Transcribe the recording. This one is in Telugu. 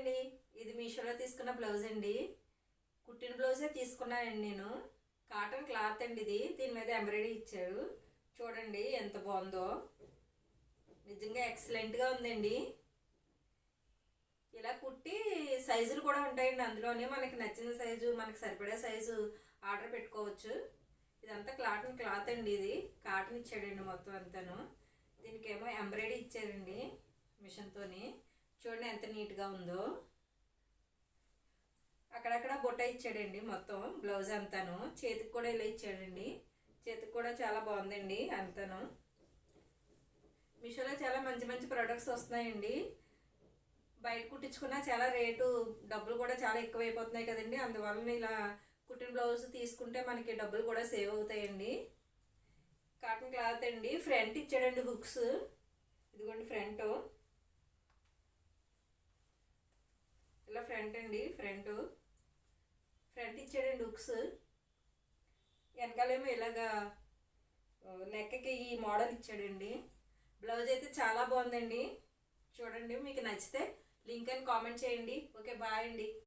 అండి, ఇది మీషోలో తీసుకున్న బ్లౌజ్ అండి. కుట్టిన బ్లౌజే తీసుకున్నానండి నేను. కాటన్ క్లాత్ అండి ఇది. దీని మీద ఎంబ్రాయిడరీ ఇచ్చారు. చూడండి ఎంత బాగుందో, నిజంగా ఎక్సలెంట్గా ఉందండి. ఇలా కుట్టి సైజులు కూడా ఉంటాయండి అందులోనే. మనకి నచ్చిన సైజు, మనకి సరిపడే సైజు ఆర్డర్ పెట్టుకోవచ్చు. ఇదంతా కాటన్ క్లాత్ అండి. ఇది కాటన్ ఇచ్చాడండి మొత్తం అంతాను. దీనికేమో ఎంబ్రాయిడరీ ఇచ్చారండి మిషన్తోని. చూడండి ఎంత నీట్గా ఉందో. అక్కడక్కడ బుట్ట ఇచ్చాడండి మొత్తం బ్లౌజ్ అంతాను. చేతికి కూడా ఇలా ఇచ్చాడండి. చేతికి కూడా చాలా బాగుందండి అంతాను. మీషోలో చాలా మంచి మంచి ప్రోడక్ట్స్ వస్తున్నాయండి. బయట కుట్టించుకున్నా చాలా రేటు, డబ్బులు కూడా చాలా ఎక్కువైపోతున్నాయి కదండి. అందువలన ఇలా కుట్టిన బ్లౌజ్ తీసుకుంటే మనకి డబ్బులు కూడా సేవ్ అవుతాయండి. కాటన్ క్లాత్ అండి. ఫ్రంట్ ఇచ్చాడండి హుక్స్. ఇదిగోండి ఫ్రంట్, ఇలా ఫ్రంట్ అండి. ఫ్రంట్ ఇచ్చాడండి హుక్స్. వెనకాలేమో ఇలాగా నెక్కకి ఈ మోడల్ ఇచ్చాడండి. బ్లౌజ్ అయితే చాలా బాగుందండి. చూడండి, మీకు నచ్చితే లింక్ అని కామెంట్ చేయండి. ఓకే, బాయ్ అండి.